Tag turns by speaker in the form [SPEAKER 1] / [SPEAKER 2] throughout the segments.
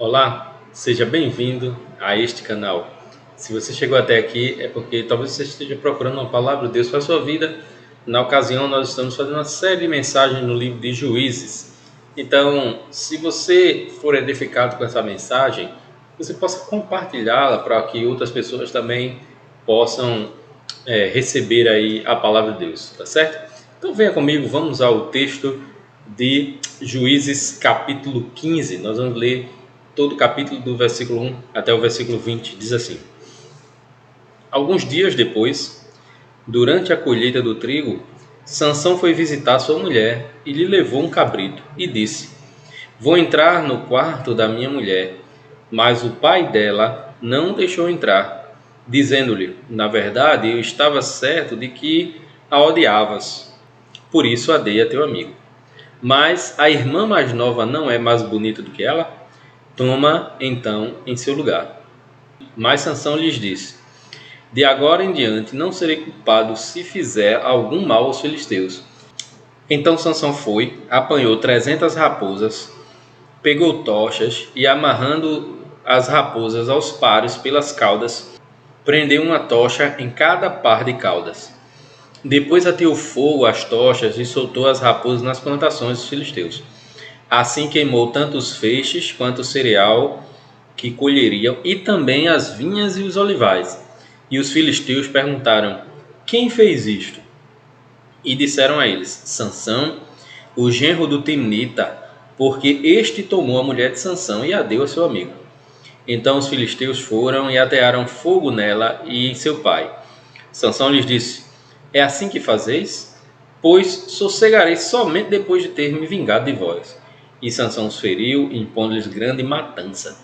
[SPEAKER 1] Olá, seja bem-vindo a este canal. Se você chegou até aqui é porque talvez você esteja procurando uma palavra de Deus para a sua vida. Na ocasião, nós estamos fazendo uma série de mensagens no livro de Juízes. Então, se você for edificado com essa mensagem, você possa compartilhá-la para que outras pessoas também possam receber aí a palavra de Deus, tá certo? Então venha comigo, vamos ao texto de Juízes capítulo 15. Nós vamos ler todo o capítulo do versículo 1 até o versículo 20. Diz assim: Alguns dias depois, durante a colheita do trigo, Sansão foi visitar sua mulher e lhe levou um cabrito e disse: Vou entrar no quarto da minha mulher. Mas o pai dela não deixou entrar, dizendo-lhe: Na verdade, eu estava certo de que a odiavas, por isso a dei a teu amigo. Mas a irmã mais nova não é mais bonita do que ela? Toma então em seu lugar. Mas Sansão lhes disse: De agora em diante não serei culpado se fizer algum mal aos filisteus. Então Sansão foi, apanhou 300 raposas, pegou tochas e, amarrando as raposas aos pares pelas caudas, prendeu uma tocha em cada par de caudas. Depois ateou fogo às tochas e soltou as raposas nas plantações dos filisteus. Assim queimou tanto os feixes quanto o cereal que colheriam, e também as vinhas e os olivais. E os filisteus perguntaram: Quem fez isto? E disseram a eles: Sansão, o genro do Timnita, porque este tomou a mulher de Sansão e a deu a seu amigo. Então os filisteus foram e atearam fogo nela e em seu pai. Sansão lhes disse: É assim que fazeis? Pois sossegarei somente depois de ter me vingado de vós. E Sansão os feriu, impondo-lhes grande matança.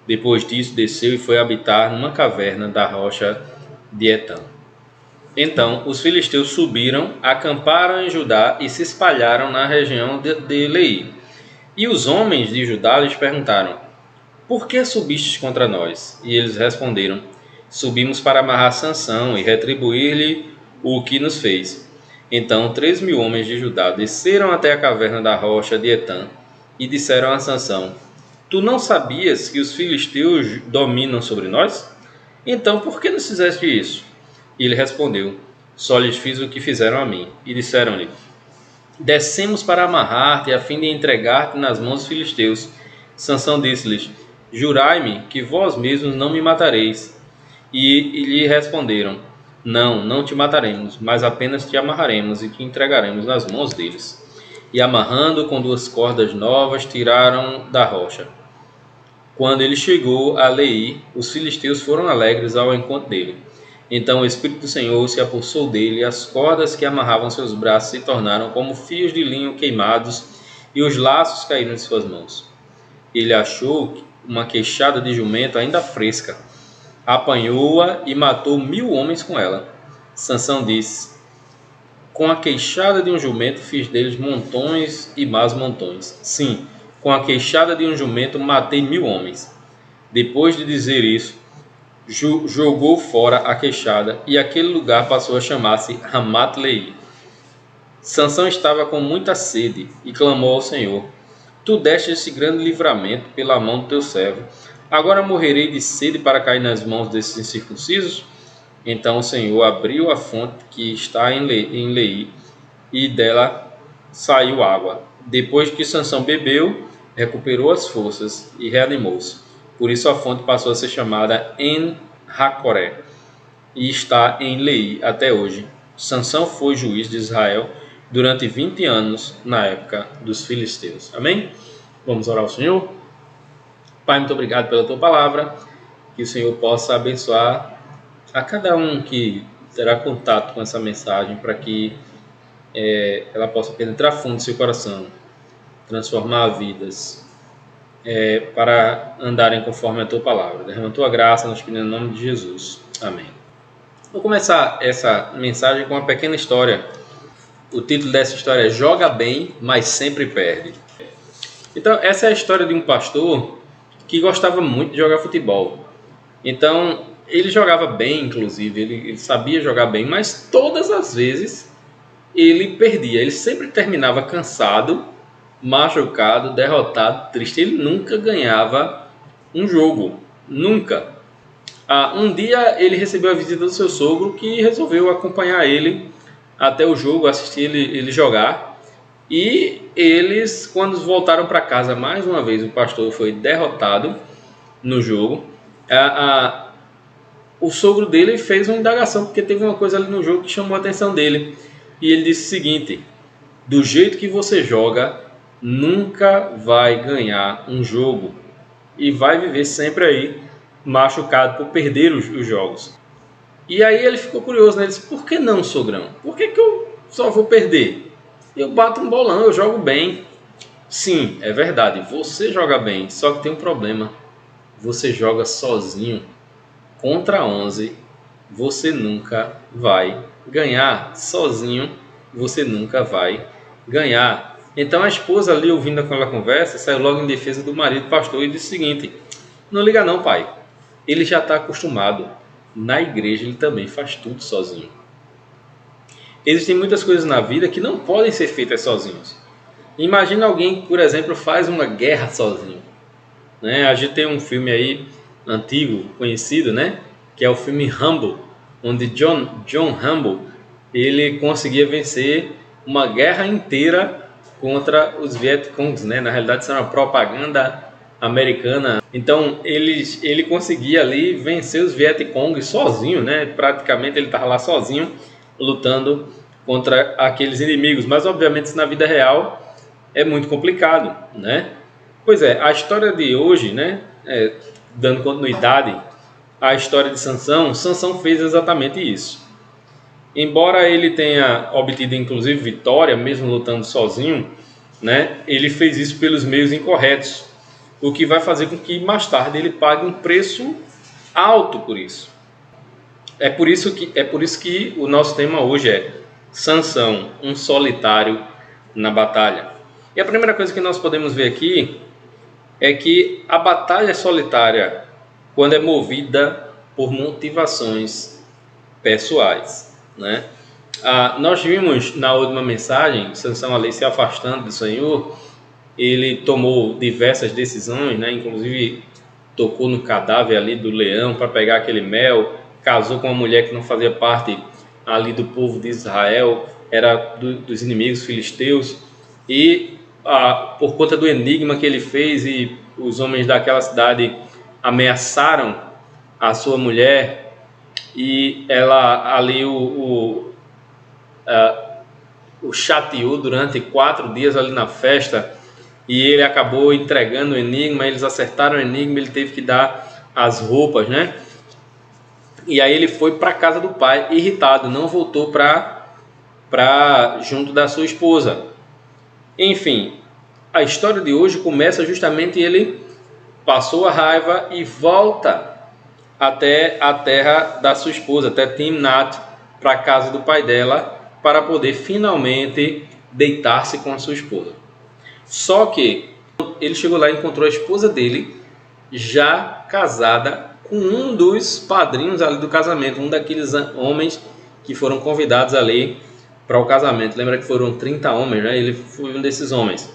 [SPEAKER 1] Depois disso, desceu e foi habitar numa caverna da rocha de Etã. Então os filisteus subiram, acamparam em Judá e se espalharam na região de Leí. E os homens de Judá lhes perguntaram: Por que subistes contra nós? E eles responderam: Subimos para amarrar Sansão e retribuir-lhe o que nos fez. Então 3.000 homens de Judá desceram até a caverna da rocha de Etã e disseram a Sansão: Tu não sabias que os filisteus dominam sobre nós? Então por que nos fizeste isso? E ele respondeu: Só lhes fiz o que fizeram a mim. E disseram-lhe: Descemos para amarrar-te a fim de entregar-te nas mãos dos filisteus. Sansão disse-lhes: Jurai-me que vós mesmos não me matareis. E lhe responderam: Não, não te mataremos, mas apenas te amarraremos e te entregaremos nas mãos deles. E amarrando com 2 cordas novas, tiraram da rocha. Quando ele chegou a Leí, os filisteus foram alegres ao encontro dele. Então o Espírito do Senhor se apossou dele, e as cordas que amarravam seus braços se tornaram como fios de linho queimados, e os laços caíram de suas mãos. Ele achou uma queixada de jumento ainda fresca, apanhou-a e matou 1.000 homens com ela. Sansão disse: Com a queixada de um jumento fiz deles montões e mais montões. Sim, com a queixada de um jumento matei 1.000 homens. Depois de dizer isso, jogou fora a queixada, e aquele lugar passou a chamar-se Ramat-Leí. Sansão estava com muita sede e clamou ao Senhor: Tu deste esse grande livramento pela mão do teu servo. Agora morrerei de sede para cair nas mãos desses incircuncisos? Então o Senhor abriu a fonte que está em Leí, e dela saiu água. Depois que Sansão bebeu, recuperou as forças e reanimou-se. Por isso a fonte passou a ser chamada En-Hacoré, e está em Leí até hoje. Sansão foi juiz de Israel durante 20 anos na época dos filisteus. Amém? Vamos orar ao Senhor? Pai, muito obrigado pela tua palavra. Que o Senhor possa abençoar a cada um que terá contato com essa mensagem, para que ela possa penetrar fundo no seu coração, transformar vidas, para andarem conforme a tua palavra. Derrama a tua graça, nós pedimos no nome de Jesus. Amém. Vou começar essa mensagem com uma pequena história. O título dessa história é Joga Bem, mas Sempre Perde. Então, essa é a história de um pastor que gostava muito de jogar futebol. Então, ele jogava bem, inclusive, ele sabia jogar bem, mas todas as vezes ele perdia. Ele sempre terminava cansado, machucado, derrotado, triste. Ele nunca ganhava um jogo. Nunca. Um dia ele recebeu a visita do seu sogro, que resolveu acompanhar ele até o jogo, assistir ele jogar. E eles, quando voltaram para casa mais uma vez, o pastor foi derrotado no jogo. O sogro dele fez uma indagação, porque teve uma coisa ali no jogo que chamou a atenção dele. E ele disse o seguinte: do jeito que você joga, nunca vai ganhar um jogo. E vai viver sempre aí, machucado por perder os jogos. E aí ele ficou curioso, né? Ele disse: por que não, sogrão? Por que eu só vou perder? Eu bato um bolão, eu jogo bem. Sim, é verdade, você joga bem, só que tem um problema. Você joga sozinho. Contra 11, você nunca vai ganhar. Sozinho, você nunca vai ganhar. Então a esposa ali, ouvindo aquela conversa, saiu logo em defesa do marido pastor e disse o seguinte: não liga não, pai. Ele já está acostumado. Na igreja ele também faz tudo sozinho. Existem muitas coisas na vida que não podem ser feitas sozinhos. Imagina alguém que, por exemplo, faz uma guerra sozinho. A gente tem um filme aí antigo, conhecido, né? Que é o filme Rambo, onde John Rambo ele conseguia vencer uma guerra inteira contra os Vietcongs, né? Na realidade, isso é uma propaganda americana. Então, ele conseguia ali vencer os Vietcongs sozinho, né? Praticamente ele estava lá sozinho, lutando contra aqueles inimigos. Mas, obviamente, isso na vida real é muito complicado, né? Pois é, a história de hoje, né? Dando continuidade à história de Sansão, Sansão fez exatamente isso. Embora ele tenha obtido, inclusive, vitória, mesmo lutando sozinho, né? Ele fez isso pelos meios incorretos, o que vai fazer com que mais tarde ele pague um preço alto por isso. É por isso que o nosso tema hoje é Sansão, um solitário na batalha. E a primeira coisa que nós podemos ver aqui é que a batalha solitária, quando é movida por motivações pessoais, né? Nós vimos na última mensagem, Sansão ali se afastando do Senhor, ele tomou diversas decisões, né? Inclusive tocou no cadáver ali do leão para pegar aquele mel, casou com uma mulher que não fazia parte ali do povo de Israel, era dos inimigos filisteus, e por conta do enigma que ele fez, e os homens daquela cidade ameaçaram a sua mulher, e ela ali o chateou durante 4 dias ali na festa, e ele acabou entregando o enigma, eles acertaram o enigma, ele teve que dar as roupas, né? E aí ele foi para a casa do pai, irritado, não voltou para junto da sua esposa. Enfim, a história de hoje começa justamente ele passou a raiva e volta até a terra da sua esposa, até Timnat, para a casa do pai dela, para poder finalmente deitar-se com a sua esposa. Só que ele chegou lá e encontrou a esposa dele já casada com um dos padrinhos ali do casamento, um daqueles homens que foram convidados ali para o casamento. Lembra que foram 30 homens, né? Ele foi um desses homens.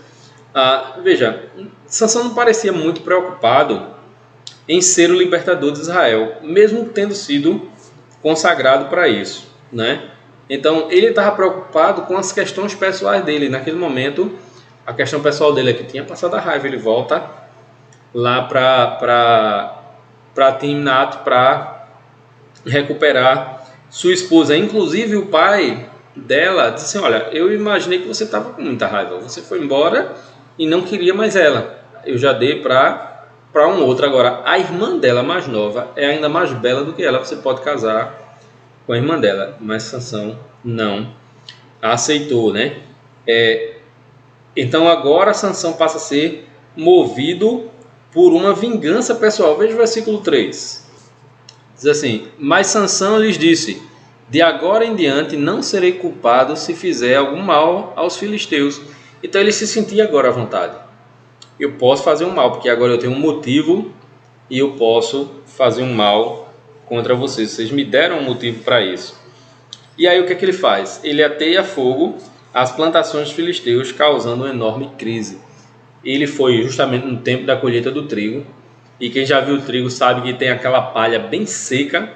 [SPEAKER 1] Veja, Sansão não parecia muito preocupado em ser o libertador de Israel, mesmo tendo sido consagrado para isso, né? Então ele estava preocupado com as questões pessoais dele. Naquele momento, a questão pessoal dele é que tinha passado a raiva. Ele volta lá para Timnat para recuperar sua esposa. Inclusive o pai dela disse assim: olha, eu imaginei que você estava com muita raiva, você foi embora e não queria mais ela, eu já dei para um outro. Agora a irmã dela mais nova é ainda mais bela do que ela, você pode casar com a irmã dela. Mas Sansão não aceitou, né? Então agora Sansão passa a ser movido por uma vingança pessoal. Veja o versículo 3. Diz assim: mas Sansão lhes disse: de agora em diante não serei culpado se fizer algum mal aos filisteus. Então ele se sentia agora à vontade. Eu posso fazer um mal, porque agora eu tenho um motivo e eu posso fazer um mal contra vocês. Vocês me deram um motivo para isso. E aí o que é que ele faz? Ele ateia fogo às plantações dos filisteus, causando uma enorme crise. Ele foi justamente no tempo da colheita do trigo, E quem já viu o trigo sabe que tem aquela palha bem seca,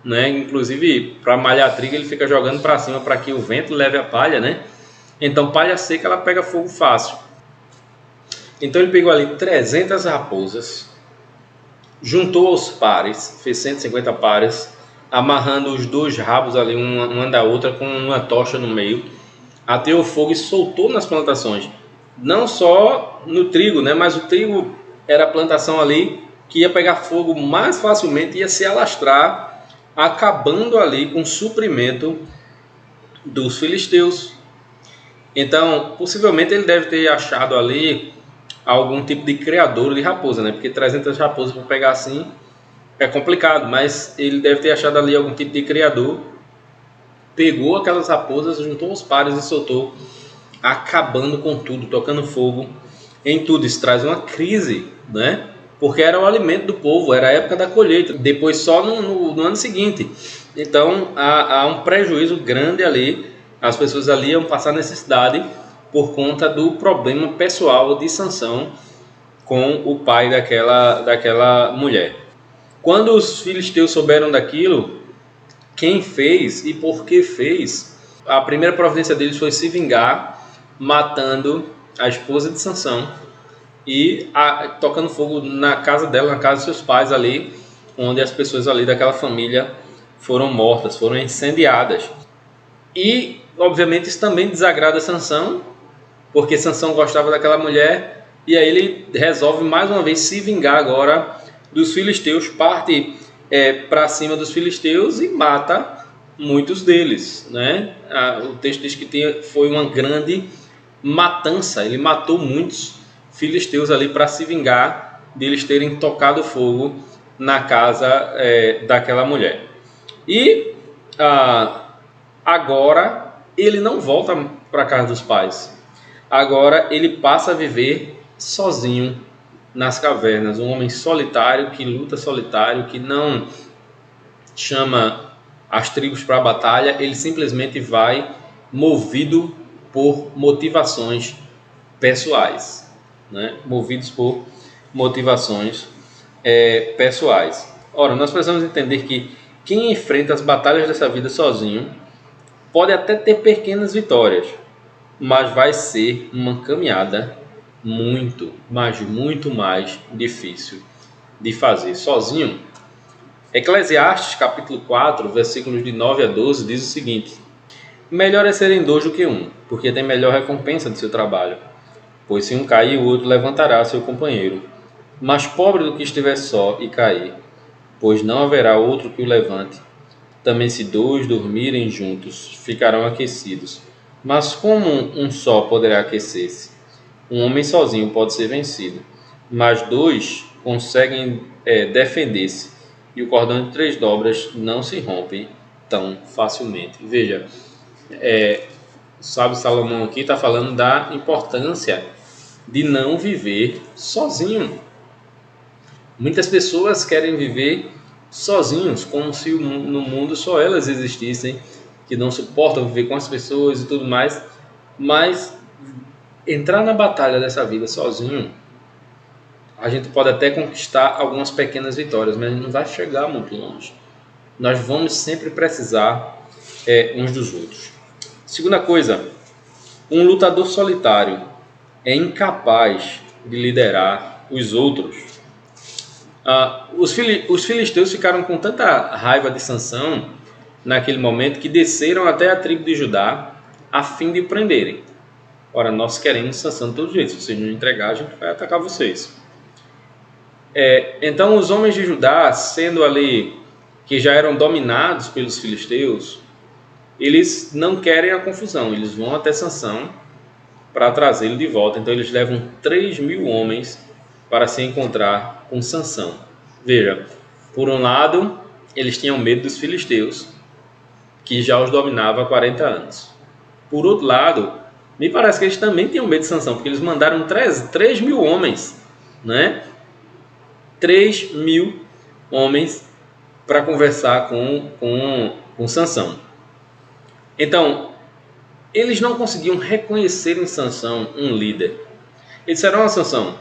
[SPEAKER 1] né? Inclusive, para malhar trigo, ele fica jogando para cima para que o vento leve a palha, né? Então, palha seca, ela pega fogo fácil. Então, ele pegou ali 300 raposas, juntou aos pares, fez 150 pares, amarrando os dois rabos ali, uma da outra, com uma tocha no meio, ateou o fogo e soltou nas plantações. Não só no trigo, né? Mas o trigo era a plantação ali que ia pegar fogo mais facilmente, ia se alastrar, acabando ali com o suprimento dos filisteus. Então, possivelmente ele deve ter achado ali algum tipo de criador de raposa, né? Porque 300 raposas para pegar assim é complicado, mas ele deve ter achado ali algum tipo de criador, pegou aquelas raposas, juntou os pares e soltou, acabando com tudo, tocando fogo em tudo. Isso traz uma crise, né? Porque era o alimento do povo, era a época da colheita, depois só no ano seguinte. Então há um prejuízo grande ali, as pessoas ali iam passar necessidade por conta do problema pessoal de Sansão com o pai daquela mulher. Quando os filisteus souberam daquilo, quem fez e por que fez, a primeira providência deles foi se vingar, matando a esposa de Sansão e tocando fogo na casa dela, na casa de seus pais ali, onde as pessoas ali daquela família foram mortas, foram incendiadas. E, obviamente, isso também desagrada Sansão, porque Sansão gostava daquela mulher, e aí ele resolve mais uma vez se vingar agora dos filisteus, parte para cima dos filisteus e mata muitos deles, né? O texto diz que foi uma grande matança, ele matou muitos filisteus ali para se vingar deles terem tocado fogo na casa daquela mulher. E agora ele não volta para a casa dos pais. Agora ele passa a viver sozinho nas cavernas, um homem solitário que luta solitário, que não chama as tribos para a batalha, ele simplesmente vai movido por motivações pessoais, né? Movidos por motivações pessoais. Ora, nós precisamos entender que quem enfrenta as batalhas dessa vida sozinho pode até ter pequenas vitórias, mas vai ser uma caminhada muito, mas muito mais difícil de fazer sozinho. Eclesiastes capítulo 4, versículos de 9 a 12 diz o seguinte: melhor é serem dois do que um, porque tem melhor recompensa do seu trabalho. Pois se um cair, o outro levantará seu companheiro. Mas pobre do que estiver só e cair, pois não haverá outro que o levante. Também se dois dormirem juntos, ficarão aquecidos. Mas como um só poderá aquecer-se? Um homem sozinho pode ser vencido, mas dois conseguem defender-se, e o cordão de 3 dobras não se rompe tão facilmente. Veja, o sábio Salomão aqui está falando da importância de não viver sozinho. Muitas pessoas querem viver sozinhos, como se no mundo só elas existissem, que não suportam viver com as pessoas e tudo mais, mas entrar na batalha dessa vida sozinho, a gente pode até conquistar algumas pequenas vitórias, mas não vai chegar muito longe. Nós vamos sempre precisar uns dos outros. Segunda coisa, um lutador solitário é incapaz de liderar os outros. Os filisteus ficaram com tanta raiva de Sansão naquele momento que desceram até a tribo de Judá a fim de o prenderem. Ora, nós queremos Sansão de todo jeito. Se vocês não entregar, a gente vai atacar vocês. Então, os homens de Judá, sendo ali que já eram dominados pelos filisteus, eles não querem a confusão. Eles vão até Sansão para trazê-lo de volta. Então, eles levam 3.000 homens para se encontrar com Sansão. Veja, por um lado, eles tinham medo dos filisteus, que já os dominava há 40 anos. Por outro lado, me parece que eles também tinham medo de Sansão, porque eles mandaram 3.000 homens, né? 3.000 homens para conversar com Sansão. Então, eles não conseguiam reconhecer em Sansão um líder. Eles disseram: Sansão,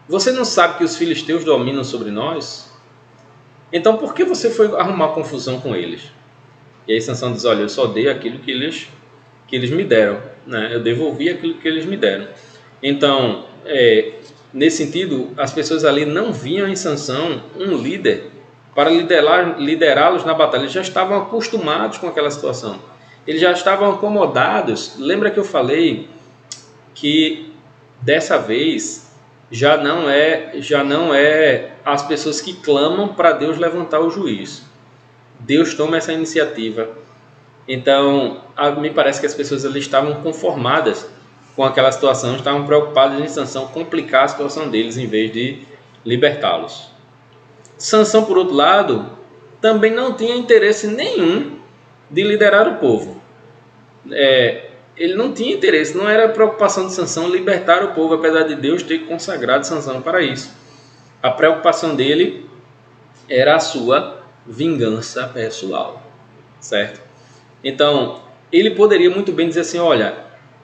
[SPEAKER 1] Você não sabe que os filisteus dominam sobre nós? Então por que você foi arrumar confusão com eles? E aí Sansão diz, olha, eu só dei aquilo que eles me deram, né? Eu devolvi aquilo que eles me deram. Então, nesse sentido, as pessoas ali não viam em Sansão um líder para liderá-los na batalha. Eles já estavam acostumados com aquela situação. Eles já estavam acomodados. Lembra que eu falei que dessa vez já não é as pessoas que clamam para Deus levantar o juiz. Deus toma essa iniciativa. Então, me parece que as pessoas ali estavam conformadas com aquela situação, estavam preocupadas em Sansão complicar a situação deles em vez de libertá-los. Sansão, por outro lado, também não tinha interesse nenhum de liderar o povo. Ele não tinha interesse, não era preocupação de Sansão libertar o povo, apesar de Deus ter consagrado Sansão para isso. A preocupação dele era a sua vingança pessoal, certo? Então, ele poderia muito bem dizer assim, olha,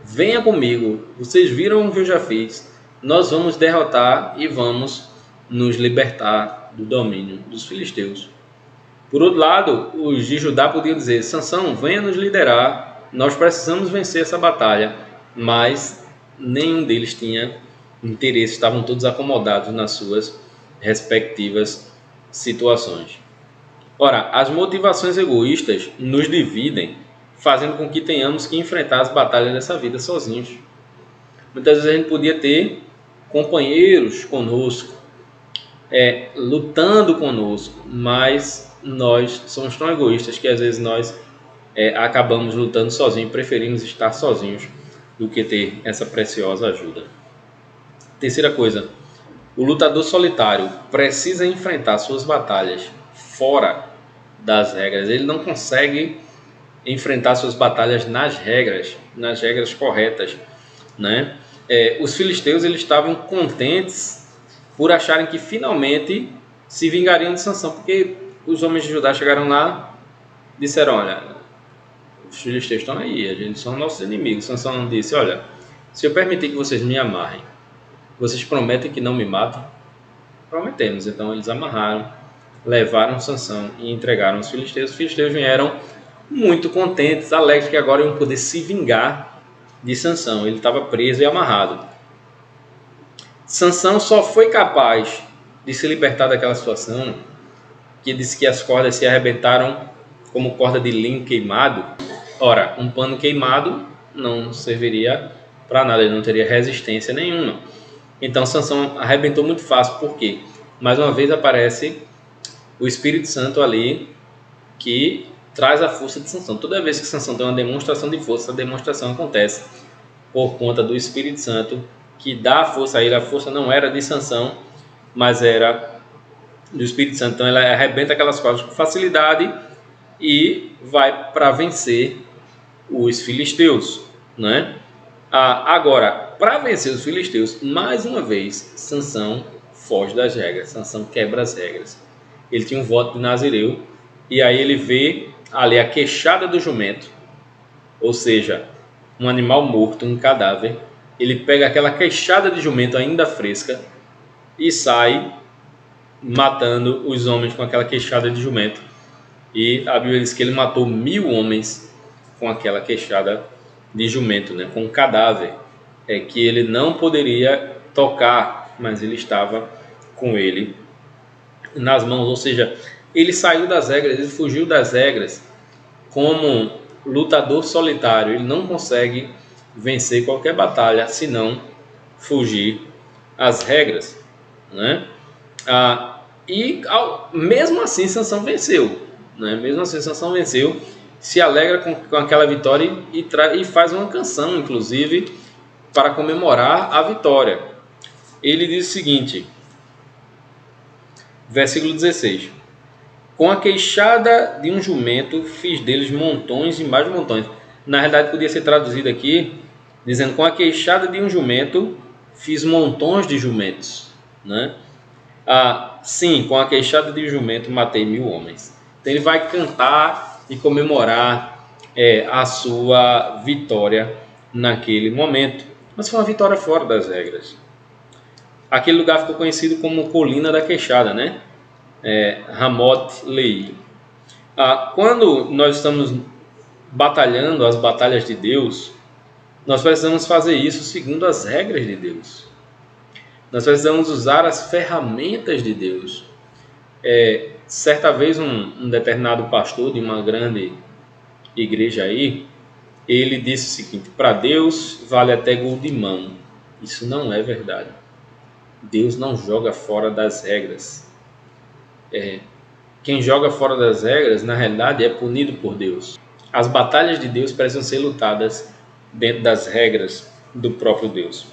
[SPEAKER 1] venha comigo, vocês viram o que eu já fiz, nós vamos derrotar e vamos nos libertar do domínio dos filisteus. Por outro lado, os de Judá podiam dizer, Sansão, venha nos liderar, nós precisamos vencer essa batalha, mas nenhum deles tinha interesse, estavam todos acomodados nas suas respectivas situações. Ora, as motivações egoístas nos dividem, fazendo com que tenhamos que enfrentar as batalhas dessa vida sozinhos. Muitas vezes a gente podia ter companheiros conosco, lutando conosco, mas nós somos tão egoístas que às vezes nós acabamos lutando sozinhos, preferimos estar sozinhos do que ter essa preciosa ajuda. Terceira coisa, o lutador solitário precisa enfrentar suas batalhas fora das regras. Ele não consegue enfrentar suas batalhas nas regras corretas, né? Os filisteus eles estavam contentes por acharem que finalmente se vingariam de Sansão, porque os homens de Judá chegaram lá e disseram, olha, os filisteus estão aí, eles são nossos inimigos. Sansão disse, olha, se eu permitir que vocês me amarrem, vocês prometem que não me matam? Prometemos. Então eles amarraram, levaram Sansão e entregaram aos filisteus. Os filisteus vieram muito contentes, alegres que agora iam poder se vingar de Sansão. Ele estava preso e amarrado. Sansão só foi capaz de se libertar daquela situação, que disse que as cordas se arrebentaram como corda de linho queimado. Ora, um pano queimado não serviria para nada, ele não teria resistência nenhuma. Então Sansão arrebentou muito fácil. Por quê? Mais uma vez aparece o Espírito Santo ali que traz a força de Sansão. Toda vez que Sansão tem uma demonstração de força, a demonstração acontece por conta do Espírito Santo que dá a força a ele. A força não era de Sansão, mas era do Espírito Santo. Então ela arrebenta aquelas cordas com facilidade e vai para vencer os filisteus, né? Agora, para vencer os filisteus, mais uma vez, Sansão foge das regras. Sansão quebra as regras. Ele tinha um voto de Nazireu, e aí ele vê ali a queixada do jumento, ou seja, um animal morto, um cadáver. Ele pega aquela queixada de jumento ainda fresca e sai matando os homens com aquela queixada de jumento. E a Bíblia diz que ele matou 1000 homens com aquela queixada de jumento, né? Com um cadáver que ele não poderia tocar, mas ele estava com ele nas mãos. Ou seja, ele saiu das regras, ele fugiu das regras. Como lutador solitário, ele não consegue vencer qualquer batalha se não fugir às regras, né? Mesmo assim Sansão venceu, né? Mesmo assim Sansão venceu, se alegra com aquela vitória e faz uma canção, inclusive, para comemorar a vitória. Ele diz o seguinte, versículo 16: com a queixada de um jumento fiz deles montões e mais montões. Na realidade podia ser traduzido aqui dizendo, com a queixada de um jumento fiz montões de jumentos, né? Sim, com a queixada de um jumento matei 1000 homens. Então ele vai cantar e comemorar a sua vitória naquele momento. Mas foi uma vitória fora das regras. Aquele lugar ficou conhecido como Colina da Queixada, né? Ramoth Lehi. Quando nós estamos batalhando as batalhas de Deus, nós precisamos fazer isso segundo as regras de Deus. Nós precisamos usar as ferramentas de Deus. Certa vez um determinado pastor de uma grande igreja aí, ele disse o seguinte: para Deus vale até gol de mão. Isso não é verdade. Deus não joga fora das regras. Quem joga fora das regras, na realidade, é punido por Deus. As batalhas de Deus precisam ser lutadas dentro das regras do próprio Deus.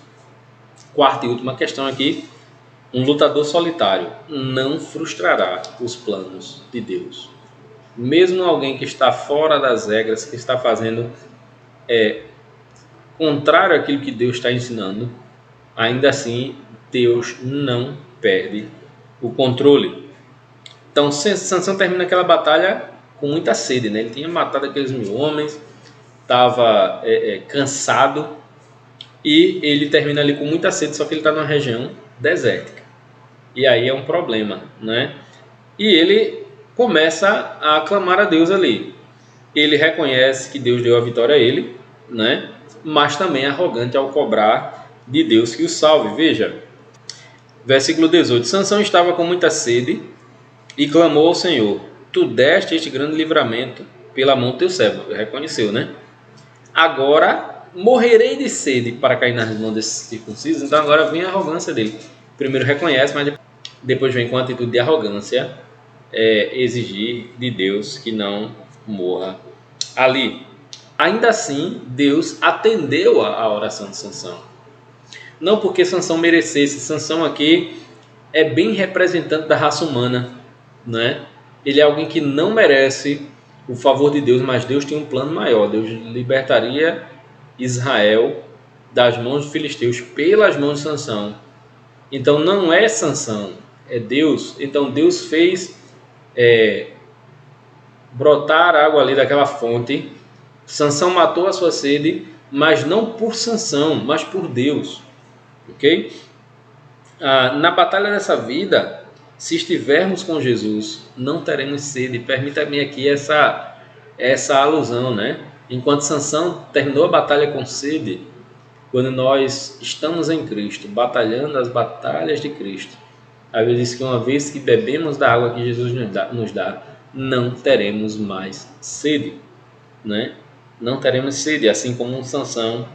[SPEAKER 1] Quarta e última questão aqui: um lutador solitário não frustrará os planos de Deus. Mesmo alguém que está fora das regras, que está fazendo contrário àquilo que Deus está ensinando, ainda assim Deus não perde o controle. Então Sansão termina aquela batalha com muita sede, né? Ele tinha matado aqueles 1000 homens, estava cansado, e ele termina ali com muita sede, só que ele está numa região desértica. E aí é um problema, né? E ele começa a clamar a Deus ali. Ele reconhece que Deus deu a vitória a ele, né? Mas também é arrogante ao cobrar de Deus que o salve. Veja, versículo 18: Sansão estava com muita sede e clamou ao Senhor: Tu deste este grande livramento pela mão do teu servo. Reconheceu, né? Agora morrerei de sede para cair nas mãos desses circuncisos. Então agora vem a arrogância dele. Primeiro reconhece, mas depois vem com a atitude de arrogância exigir de Deus que não morra ali. Ainda assim, Deus atendeu a oração de Sansão. Não porque Sansão merecesse. Sansão aqui é bem representante da raça humana, né? Ele é alguém que não merece o favor de Deus, mas Deus tem um plano maior. Deus libertaria Israel das mãos dos filisteus pelas mãos de Sansão. Então não é Sansão, é Deus. Então Deus fez brotar água ali daquela fonte. Sansão matou a sua sede, mas não por Sansão, mas por Deus. Ok? Na batalha dessa vida, se estivermos com Jesus, não teremos sede. Permita-me aqui essa alusão, né? Enquanto Sansão terminou a batalha com sede, quando nós estamos em Cristo, batalhando as batalhas de Cristo, a Bíblia diz que uma vez que bebemos da água que Jesus nos dá, não teremos mais sede, né? Não teremos sede, assim como Sansão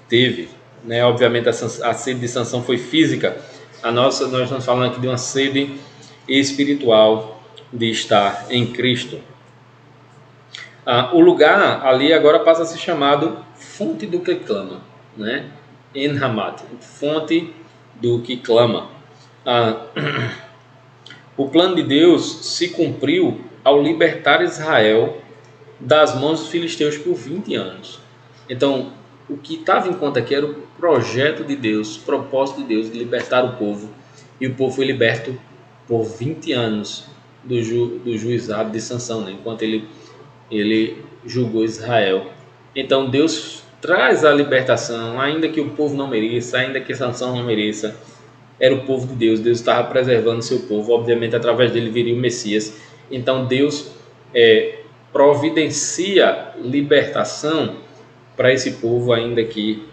[SPEAKER 1] teve, né? Obviamente a sede de Sansão foi física. Nós estamos falando aqui de uma sede espiritual de estar em Cristo. O lugar ali agora passa a ser chamado fonte do que clama, né? En-Hamat, fonte do que clama. O plano de Deus se cumpriu ao libertar Israel das mãos dos filisteus por 20 anos. Então, o que estava em conta aqui era o projeto de Deus, o propósito de Deus de libertar o povo. E o povo foi liberto por 20 anos do juizado de Sansão, né? Enquanto ele julgou Israel. Então, Deus traz a libertação, ainda que o povo não mereça, ainda que Sansão não mereça. Era o povo de Deus. Deus estava preservando o seu povo. Obviamente, através dele viria o Messias. Então, Deus providencia libertação para esse povo ainda que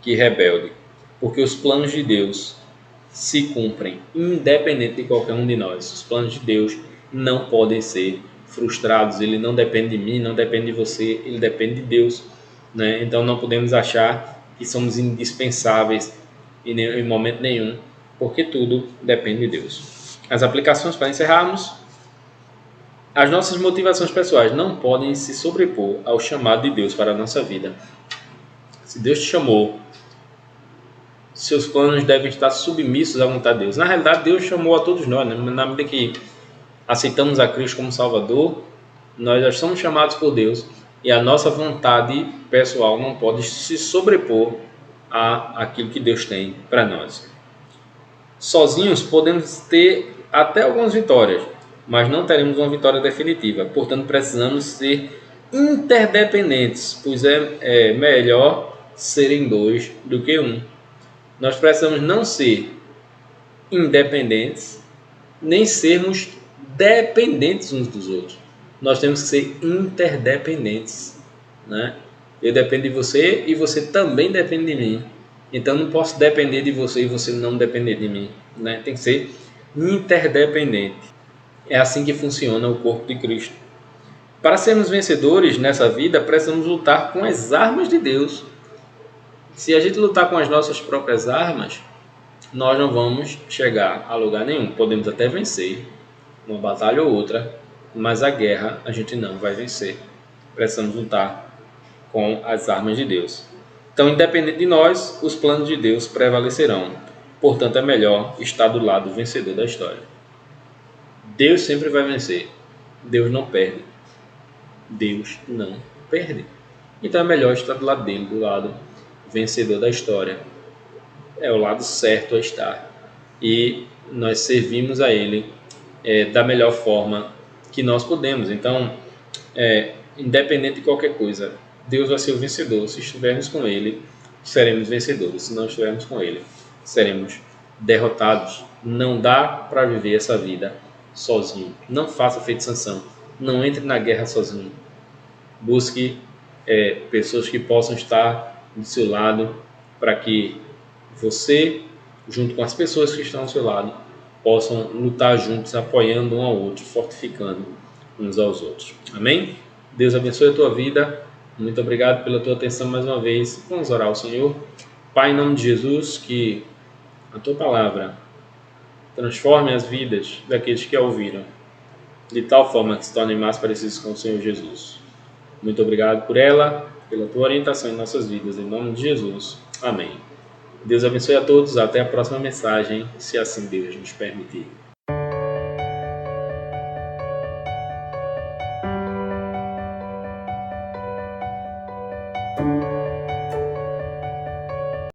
[SPEAKER 1] rebelde, porque os planos de Deus se cumprem independente de qualquer um de nós. Os planos de Deus não podem ser frustrados. Ele não depende de mim, não depende de você, ele depende de Deus, né? Então não podemos achar que somos indispensáveis em momento nenhum, porque tudo depende de Deus. As aplicações para encerrarmos: as nossas motivações pessoais não podem se sobrepor ao chamado de Deus para a nossa vida. Se Deus te chamou, seus planos devem estar submissos à vontade de Deus. Na realidade, Deus chamou a todos nós, né? Na medida que aceitamos a Cristo como Salvador, nós já somos chamados por Deus e a nossa vontade pessoal não pode se sobrepor àquilo que Deus tem para nós. Sozinhos podemos ter até algumas vitórias, mas não teremos uma vitória definitiva. Portanto, precisamos ser interdependentes, pois é melhor serem dois do que um. Nós precisamos não ser independentes, nem sermos dependentes uns dos outros. Nós temos que ser interdependentes, né? Eu dependo de você e você também depende de mim. Então não posso depender de você e você não depender de mim, né? Tem que ser interdependente. É assim que funciona o corpo de Cristo. Para sermos vencedores nessa vida, precisamos lutar com as armas de Deus. Se a gente lutar com as nossas próprias armas, nós não vamos chegar a lugar nenhum. Podemos até vencer uma batalha ou outra, mas a guerra a gente não vai vencer. Precisamos lutar com as armas de Deus. Então, independente de nós, os planos de Deus prevalecerão. Portanto, é melhor estar do lado vencedor da história. Deus sempre vai vencer. Deus não perde. Deus não perde. Então é melhor estar do lado dele, do lado vencedor da história. É o lado certo a estar. E nós servimos a ele da melhor forma que nós podemos. Então, independente de qualquer coisa, Deus vai ser o vencedor. Se estivermos com ele, seremos vencedores. Se não estivermos com ele, seremos derrotados. Não dá para viver essa vida sozinho. Não faça feito Sansão. Não entre na guerra sozinho. Busque pessoas que possam estar do seu lado para que você, junto com as pessoas que estão ao seu lado, possam lutar juntos, apoiando um ao outro, fortificando uns aos outros. Amém? Deus abençoe a tua vida. Muito obrigado pela tua atenção mais uma vez. Vamos orar ao Senhor. Pai, em nome de Jesus, que a tua palavra transforme as vidas daqueles que a ouviram, de tal forma que se tornem mais parecidos com o Senhor Jesus. Muito obrigado por ela, pela tua orientação em nossas vidas, em nome de Jesus. Amém. Deus abençoe a todos, até a próxima mensagem, se assim Deus nos permitir.